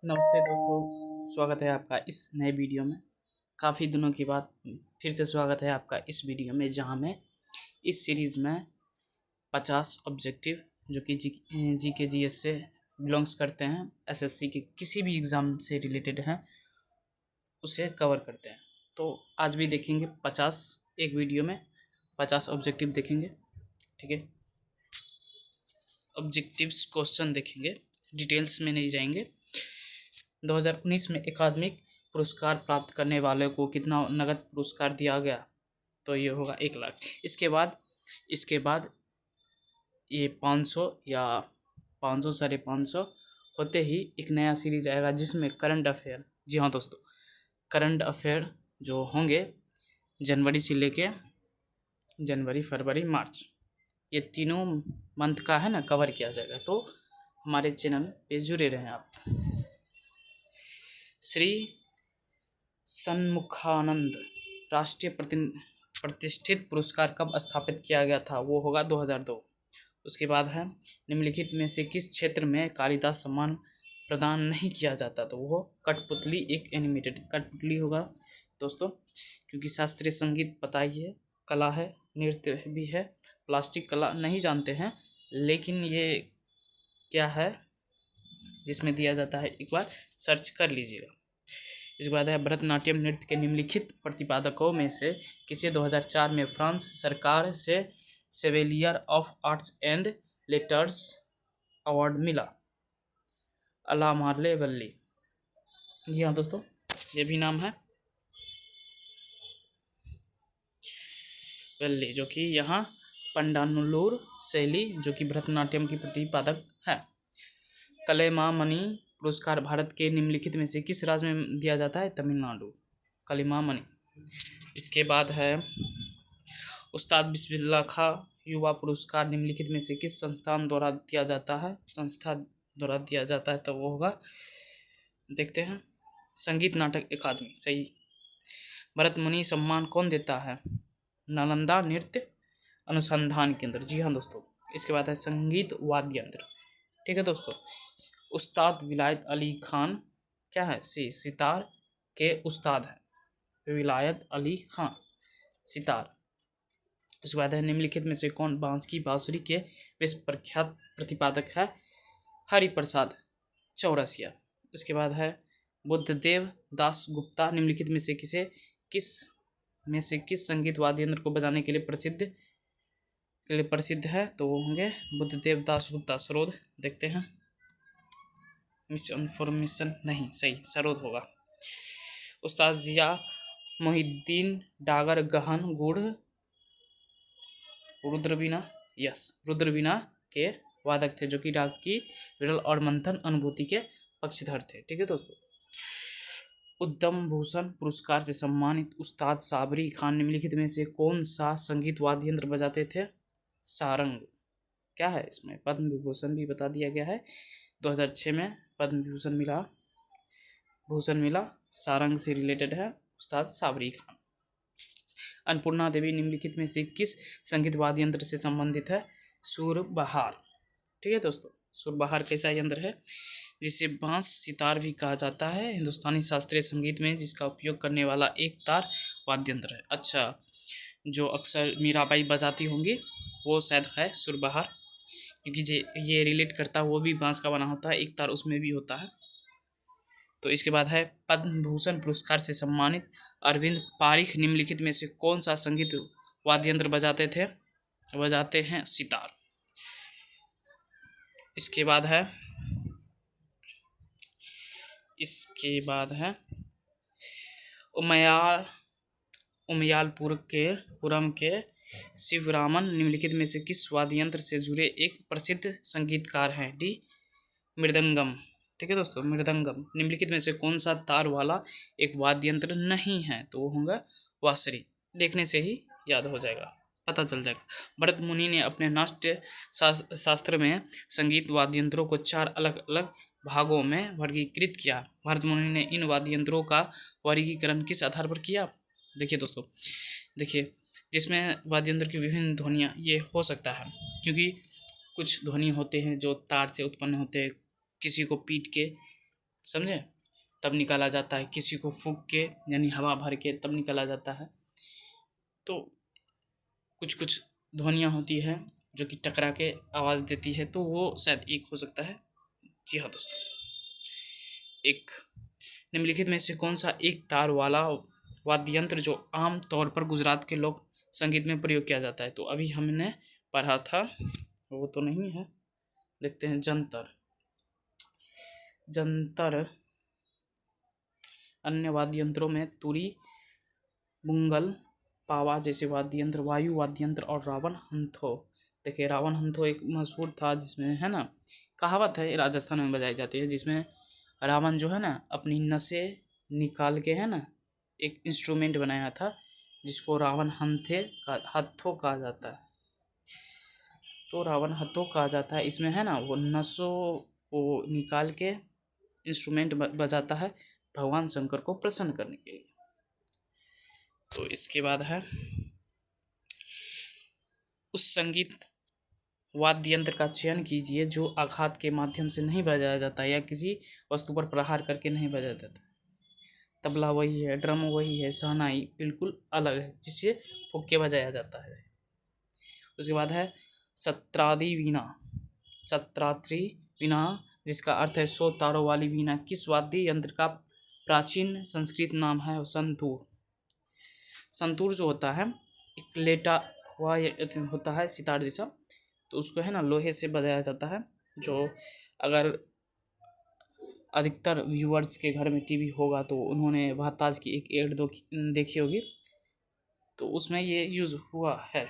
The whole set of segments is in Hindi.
नमस्ते दोस्तों, स्वागत है आपका इस नए वीडियो में। काफ़ी दिनों के बाद फिर से स्वागत है आपका इस वीडियो में, जहां मैं इस सीरीज़ में 50 ऑब्जेक्टिव जो कि जी के जी एस से बिलोंग्स करते हैं, एसएससी के किसी भी एग्ज़ाम से रिलेटेड हैं, उसे कवर करते हैं। तो आज भी देखेंगे 50, एक वीडियो में 50 ऑब्जेक्टिव देखेंगे। ठीक है, ऑब्जेक्टिव्स क्वेश्चन देखेंगे, डिटेल्स में नहीं जाएंगे। 2019 में एकाडमिक पुरस्कार प्राप्त करने वाले को कितना नगद पुरस्कार दिया गया? तो ये होगा 1 लाख। इसके बाद ये 500 या 500 550 होते ही एक नया सीरीज आएगा जिसमें करंट अफेयर, जी हाँ दोस्तों, करंट अफेयर जो होंगे जनवरी से लेके जनवरी, फरवरी, मार्च, ये तीनों मंथ का है ना, कवर किया जाएगा। तो हमारे चैनल पे जुड़े रहें आप। श्री सन्मुखानंद राष्ट्रीय प्रतिष्ठित पुरस्कार कब स्थापित किया गया था? वो होगा 2002। उसके बाद है निम्नलिखित में से किस क्षेत्र में कालिदास सम्मान प्रदान नहीं किया जाता? तो वो कठपुतली, एक एनिमेटेड कठपुतली होगा दोस्तों, क्योंकि शास्त्रीय संगीत पता ही है, कला है, नृत्य भी है। प्लास्टिक कला नहीं जानते हैं, लेकिन ये क्या है जिसमें दिया जाता है, एक बार सर्च कर लीजिएगा। इसके बाद है भरतनाट्यम नृत्य के निम्नलिखित प्रतिपादकों में से किसे 2004 में फ्रांस सरकार से chevalier of arts and letters award मिला? अला मार्ले वल्ली, जी हाँ दोस्तों, ये भी नाम है वल्ली, जो कि यहाँ पंडानुलूर शैली जो कि भरतनाट्यम की प्रतिपादक है। कलैमामणि पुरस्कार भारत के निम्नलिखित में से किस राज्य में दिया जाता है? तमिलनाडु, कलैमामणि। इसके बाद है उस्ताद बिस्मिल्लाह खां युवा पुरस्कार निम्नलिखित में से किस संस्थान द्वारा दिया जाता है? संस्था द्वारा दिया जाता है, तो वो होगा, देखते हैं, संगीत नाटक अकादमी, सही। भरत मुनि सम्मान कौन देता है? नालंदा नृत्य अनुसंधान केंद्र, जी हाँ दोस्तों। इसके बाद है संगीत वाद्य यंत्र, ठीक है दोस्तों। उस्ताद विलायत अली खान क्या है? सितार के उस्ताद हैं, विलायत अली खान सितार। उसके बाद है निम्नलिखित में से कौन बांस की बांसुरी के विश्व प्रख्यात प्रतिपादक है? हरिप्रसाद चौरसिया। उसके बाद है बुद्धदेव दास गुप्ता निम्नलिखित में से किस संगीत वाद्य यंत्र को बजाने के लिए प्रसिद्ध है? तो वो होंगे बुद्धदेव दास गुप्ता। सरोद, देखते हैं, मिस इन्फॉर्मेशन नहीं, सही सरोद होगा। उस्ताद जिया मोहिद्दीन डागर गहन गुड़ रुद्रवीणा, यस, रुद्रवीणा के वादक थे, जो कि राग की विरल और मंथन अनुभूति के पक्षधर थे। ठीक है दोस्तों। उद्यम भूषण पुरस्कार से सम्मानित उस्ताद साबरी खान निम्नलिखित में से कौन सा संगीत वाद्य यंत्र बजाते थे? सारंग। क्या है इसमें? पद्म विभूषण भी बता दिया गया है। 2006 में पद्म भूषण मिला, सारंग से रिलेटेड है उस्ताद साबरी खान। अन्नपूर्णा देवी निम्नलिखित में से किस संगीत वाद्य यंत्र से संबंधित है? सुरबहार। ठीक है दोस्तों, सुरबहार कैसा यंत्र है? जिसे बांस सितार भी कहा जाता है, हिंदुस्तानी शास्त्रीय संगीत में जिसका उपयोग करने वाला एक तार वाद्य यंत्र है। अच्छा, जो अक्सर मीराबाई बजाती होंगी वो शायद है सुरबहार, क्योंकि ये रिलेट करता है, वो भी बांस का बना होता है, एक तार उसमें भी होता है। तो इसके बाद है पद्म भूषण पुरस्कार से सम्मानित अरविंद पारिख निम्नलिखित में से कौन सा संगीत वाद्य यंत्र बजाते हैं? सितार। इसके बाद है उमयालपुरम के शिवरामन निम्नलिखित में से किस वाद्य यंत्र से जुड़े एक प्रसिद्ध संगीतकार हैं? डी मृदंगम। ठीक है दोस्तों, मृदंगम। निम्नलिखित में से कौन सा तार वाला एक वाद्य यंत्र नहीं है? तो वो होगा वांसुरी। देखने से ही याद हो जाएगा, पता चल जाएगा। भरत मुनि ने अपने नाट्य शास्त्र में संगीत वाद्य यंत्रों को 4 अलग अलग भागों में वर्गीकृत किया। भरत मुनि ने इन वाद्य यंत्रों का वर्गीकरण किस आधार पर किया? देखिए दोस्तों, देखिए, जिसमें वाद्य यंत्र की विभिन्न ध्वनियाँ ये हो सकता है, क्योंकि कुछ ध्वनि होते हैं जो तार से उत्पन्न होते हैं, किसी को पीट के समझे, तब निकाला जाता है। किसी को फूंक के यानी हवा भर के तब निकाला जाता है। तो कुछ कुछ ध्वनियाँ होती है जो कि टकरा के आवाज़ देती है, तो वो शायद एक हो सकता है। जी हाँ दोस्तों, एक निम्नलिखित में से कौन सा एक तार वाला वाद्य यंत्र जो आम तौर पर गुजरात के लोक संगीत में प्रयोग किया जाता है? तो अभी हमने पढ़ा था, वो तो नहीं है, देखते हैं। जंतर। जंतर अन्य वाद्य यंत्रों में तुरी, बुंगल, पावा जैसे वाद्य यंत्र, वायु वाद्य यंत्र और रावण हंथो। देखिए, रावण हंथो एक मशहूर था, जिसमें है ना, कहावत है, राजस्थान में बजाई जाती है, जिसमें रावण जो है ना अपनी नसें निकाल के है ना एक इंस्ट्रूमेंट बनाया था, जिसको रावण हत्थों कहा जाता है। तो रावण हत्थों कहा जाता है, इसमें है ना वो नसों को निकाल के इंस्ट्रूमेंट बजाता है भगवान शंकर को प्रसन्न करने के लिए। तो इसके बाद है, उस संगीत वाद्य यंत्र का चयन कीजिए जो आघात के माध्यम से नहीं बजाया जाता या किसी वस्तु पर प्रहार करके नहीं बजाया जाता। तबला वही है, ड्रम वही है, शहनाई बिल्कुल अलग है जिसे फूंक के बजाया जाता है। उसके बाद है सत्रादी वीणा। सत्रात्री वीणा जिसका अर्थ है 100 तारों वाली वीणा, किस वाद्य यंत्र का प्राचीन संस्कृत नाम है? संतूर। संतूर जो होता है एक लेटा हुआ होता है सितार जैसा, तो उसको है ना लोहे से बजाया जाता है। जो अगर अधिकतर व्यूअर्स के घर में टीवी होगा तो उन्होंने भाताज की एक एड देखी होगी, तो उसमें ये यूज़ हुआ है।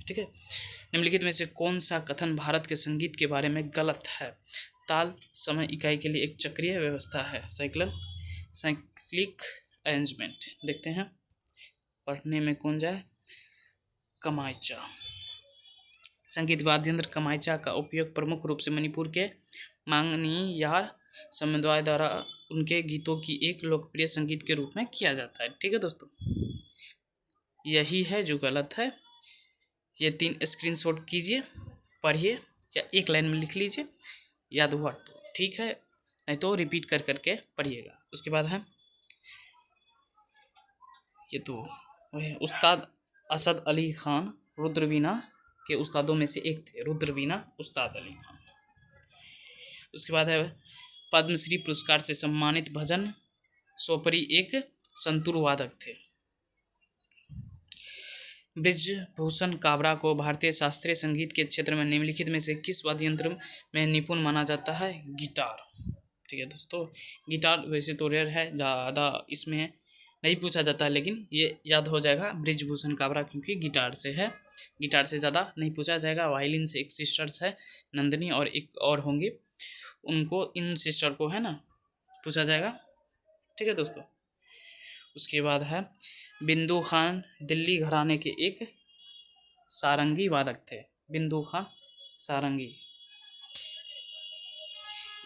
ठीक है, निम्नलिखित में से कौन सा कथन भारत के संगीत के बारे में गलत है? ताल समय इकाई के लिए एक चक्रीय व्यवस्था है। Cyclic arrangement. देखते हैं, पढ़ने में कौन जाए। कमाइचा। संगीत वाद्य यंत्र कमाइचा का उपयोग प्रमुख रूप से मणिपुर के मांगनियार समुदाय द्वारा उनके गीतों की एक लोकप्रिय संगीत के रूप में किया जाता है। ठीक है दोस्तों, यही है जो गलत है। ये 3 स्क्रीनशॉट कीजिए, पढ़िए या एक लाइन में लिख लीजिए, याद हुआ तो ठीक है, नहीं तो रिपीट कर करके पढ़िएगा। उसके बाद है ये तो वह उस्ताद असद अली खान रुद्रवीणा के उस्तादों में से एक थे। रुद्रवीणा उस्ताद अली खान। उसके बाद है पद्मश्री पुरस्कार से सम्मानित भजन सोपरी एक संतूर वादक थे। ब्रिजभूषण काबरा को भारतीय शास्त्रीय संगीत के क्षेत्र में निम्नलिखित में से किस वाद्य यंत्र में निपुण माना जाता है? गिटार। ठीक है दोस्तों, गिटार वैसे तो रेयर है, ज़्यादा इसमें नहीं पूछा जाता है, लेकिन ये याद हो जाएगा ब्रिजभूषण काबरा, क्योंकि गिटार से है, गिटार से ज़्यादा नहीं पूछा जाएगा। वायलिन से एक सिस्टर्स है नंदिनी, और एक और होंगे, उनको इन सिस्टर को है ना पूछा जाएगा। ठीक है दोस्तों, उसके बाद है बिंदु खान दिल्ली घराने के एक सारंगी वादक थे। बिंदु खान सारंगी।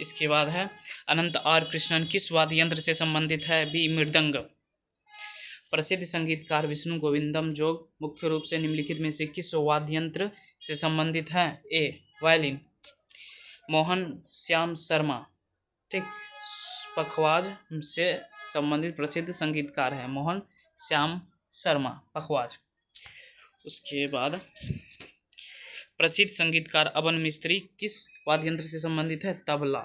इसके बाद है अनंत आर कृष्णन किस वाद्य यंत्र से संबंधित है? बी मृदंग। प्रसिद्ध संगीतकार विष्णु गोविंदम जोग मुख्य रूप से निम्नलिखित में से किस वाद्य यंत्र से संबंधित है? ए वायलिन। मोहन श्याम शर्मा, ठीक, पखवाज से संबंधित प्रसिद्ध संगीतकार है मोहन श्याम शर्मा, पखवाज। उसके बाद प्रसिद्ध संगीतकार अबन मिस्त्री किस वाद्य यंत्र से संबंधित है? तबला।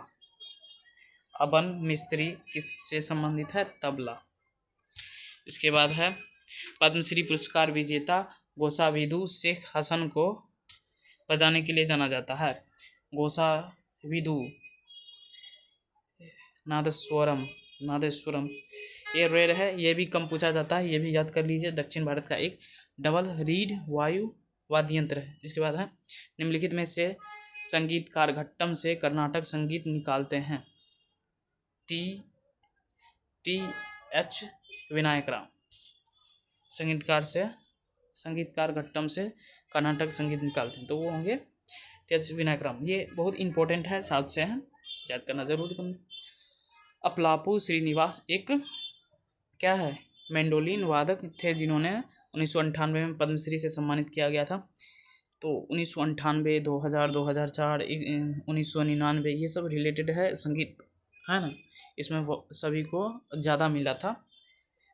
अबन मिस्त्री किससे संबंधित है? तबला। इसके बाद है पद्मश्री पुरस्कार विजेता गोसाविदु शेख हसन को बजाने के लिए जाना जाता है। गोसाविदु नादस्वरम, नादेश्वरम, ये रेयर है, ये भी कम पूछा जाता है, ये भी याद कर लीजिए। दक्षिण भारत का एक डबल रीड वायु वाद्य यंत्र है। इसके बाद है निम्नलिखित में से संगीतकार घट्टम से कर्नाटक संगीत निकालते हैं? T H Vinayak Ram. संगीतकार घट्टम से कर्नाटक संगीत निकालते हैं, तो वो होंगे टी एच विनायक राम। ये बहुत इंपॉर्टेंट है, साउथ से हैं, याद करना जरूर करना। अपलापू श्रीनिवास एक क्या है? मैंडोलिन वादक थे, जिन्होंने 1998 में पद्मश्री से सम्मानित किया गया था। तो 1998, 2000, 2004, 1999 ये सब रिलेटेड है संगीत है ना। इसमें वो सभी को ज़्यादा मिला था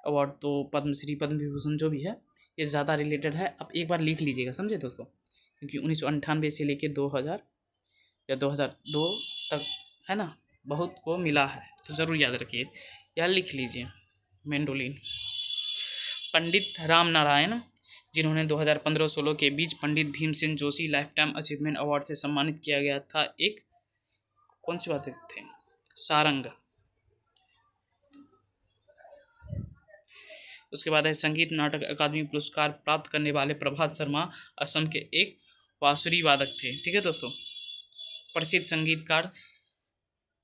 अवार्ड, तो पद्मश्री पद्म विभूषण जो भी है ये ज़्यादा रिलेटेड है। अब एक बार लिख लीजिएगा, समझे दोस्तों, क्योंकि 1998 से लेके 2000 या 2002 तक, है ना, बहुत को मिला है, तो ज़रूर याद रखिए या लिख लीजिए। मेंडोलिन। पंडित राम नारायण, जिन्होंने 2015-16 के बीच Pandit Bhimsen Joshi life time achievement award से सम्मानित किया गया था, एक कौन सी बातें थे, सारंग। उसके बाद है संगीत नाटक अकादमी पुरस्कार प्राप्त करने वाले प्रभात शर्मा असम के एक बांसुरी वादक थे। ठीक है दोस्तों। प्रसिद्ध संगीतकार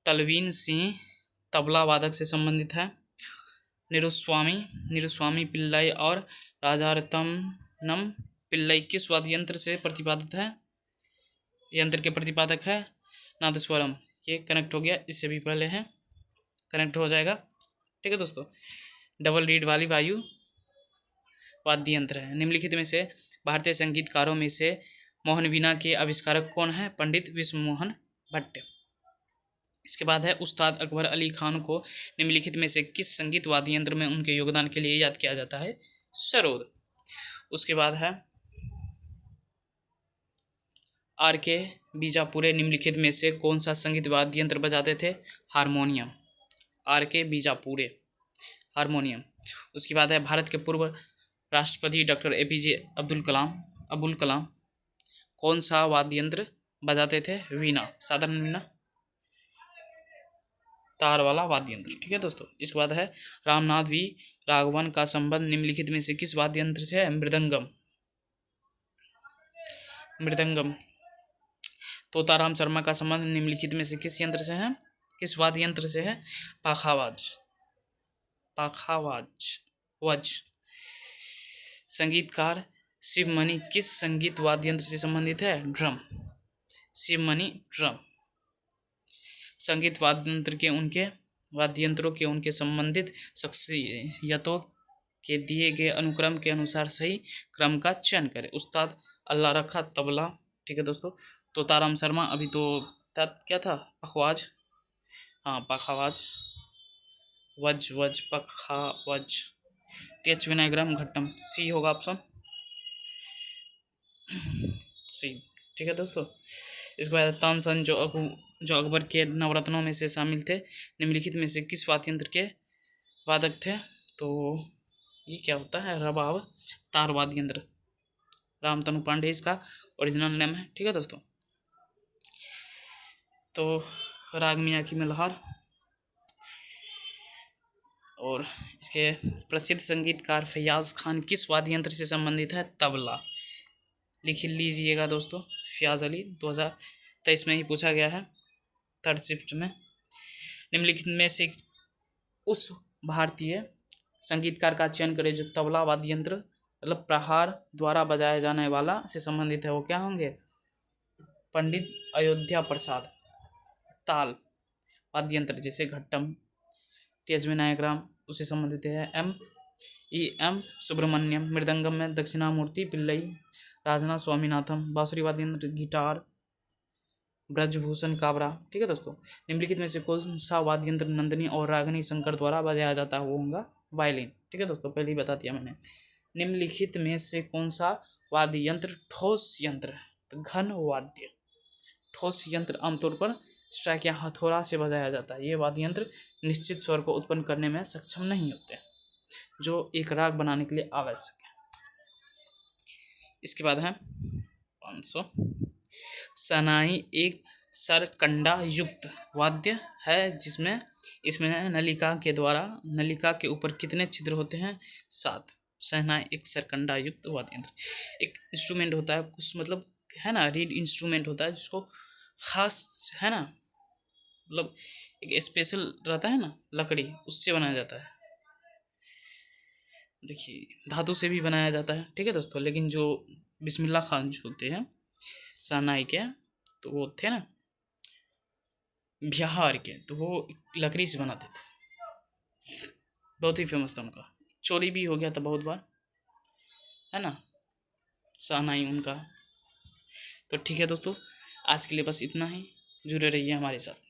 तलवीन सिंह तबला वादक से संबंधित है। निरुस्वामी पिल्लाई और राजारत्नम पिल्लाई किस वाद्य यंत्र से प्रतिपादित है, यंत्र के प्रतिपादक है, नादस्वरम। ये कनेक्ट हो गया, इससे भी पहले है, कनेक्ट हो जाएगा। ठीक है दोस्तों। डबल रीड वाली वायु वाद्य यंत्र है। निम्नलिखित में से भारतीय संगीतकारों में से मोहन वीणा के आविष्कारक कौन है, पंडित विश्व मोहन भट्ट। इसके बाद है उस्ताद अकबर अली खान को निम्नलिखित में से किस संगीत वाद्य यंत्र में उनके योगदान के लिए याद किया जाता है, सरोद। उसके बाद है आर के बीजापुरे निम्नलिखित में से कौन सा संगीत वाद्य यंत्र बजाते थे, हारमोनियम। आर के बीजापुरे हारमोनियम। उसके बाद है भारत के पूर्व राष्ट्रपति डॉक्टर एपीजे अब्दुल कलाम कौन सा वाद्य यंत्र बजाते थे, वीणा, साधारण वीणा, तार वाला वाद्य यंत्र। ठीक है दोस्तों। इसके बाद है रामनाथ वी राघवन का संबंध निम्नलिखित में से किस वाद्य यंत्र से है, मृदंगम। तोताराम शर्मा का संबंध निम्नलिखित में से किस यंत्र से है, किस वाद्य यंत्र से है, वज। संगीतकार शिवमणि किस संगीत वाद्य यंत्र से संबंधित है, ड्रम, शिवमणि ड्रम। संगीत वाद्य यंत्रों के उनके संबंधित शख्सियतों के दिए गए अनुक्रम के अनुसार सही क्रम का चयन करें। उस्ताद अल्लाह रखा तबला। ठीक है दोस्तों। तोताराम शर्मा अभी तो क्या था, पखवाज, हाँ पखावाज, वज पखावज। टेच विनायकराम घट्टम, सी होगा ऑप्शन सी। ठीक है दोस्तों। इसके बाद तानसेन जो अकबर के नवरत्नों में से शामिल थे, निम्नलिखित में से किस वाद्य यंत्र के वादक थे, तो ये क्या होता है, रबाब, तार वाद्य यंत्र। रामतनु पांडे इसका ओरिजिनल नेम है। ठीक है दोस्तों। तो राग मियाँ की मल्हार और इसके प्रसिद्ध संगीतकार फैयाज खान किस वाद्य यंत्र से संबंधित है, तबला। लिख लीजिएगा दोस्तों, फयाज अली 2023 में ही पूछा गया है, थर्ड शिफ्ट में। निम्नलिखित में से उस भारतीय संगीतकार का चयन करें जो तबला वाद्य यंत्र मतलब प्रहार द्वारा बजाया जाने वाला से संबंधित है, वो क्या होंगे, पंडित अयोध्या प्रसाद। ताल वाद्य यंत्र जैसे घट्टम, तेज विनायकराम उससे संबंधित है, एम सुब्रमण्यम। मृदंगम में दक्षिणामूर्ति पिल्लई, राजना स्वामीनाथम। बांसुरी वाद्य यंत्र गिटार, ब्रजभूषण काबरा। ठीक है दोस्तों। निम्नलिखित में से कौन सा वाद्य यंत्र नंदिनी और रागिनी शंकर द्वारा बजाया जाता है, वो होगा वायलिन। ठीक है दोस्तों, पहले ही बता दिया मैंने। निम्नलिखित में से कौन सा वाद्य यंत्र ठोस यंत्र है, तो घन वाद्य। ठोस यंत्र आमतौर पर स्ट्राइक या हथौड़ा से बजाया जाता है। ये वाद्य यंत्र निश्चित स्वर को उत्पन्न करने में सक्षम नहीं होते, जो एक राग बनाने के लिए आवश्यक है। इसके बाद है 500। सनाई एक सरकंडा युक्त वाद्य है इसमें नलिका के ऊपर कितने छिद्र होते हैं, 7। शहनाई एक सरकंडा युक्त वाद्य यंत्र। एक इंस्ट्रूमेंट होता है कुछ, मतलब है ना, रीड इंस्ट्रूमेंट होता है जिसको खास, है ना, मतलब एक स्पेशल रहता है ना, लकड़ी उससे बनाया जाता है। देखिए धातु से भी बनाया जाता है। ठीक है दोस्तों। लेकिन जो बिस्मिल्लाह खान जो होते हैं शहनाई के, तो वो थे ना बिहार के, तो वो लकड़ी से बनाते थे, बहुत ही फेमस था उनका। चोरी भी हो गया था बहुत बार, है ना, शहनाई उनका। तो ठीक है दोस्तों, आज के लिए बस इतना ही। जुड़े रहिए हमारे साथ।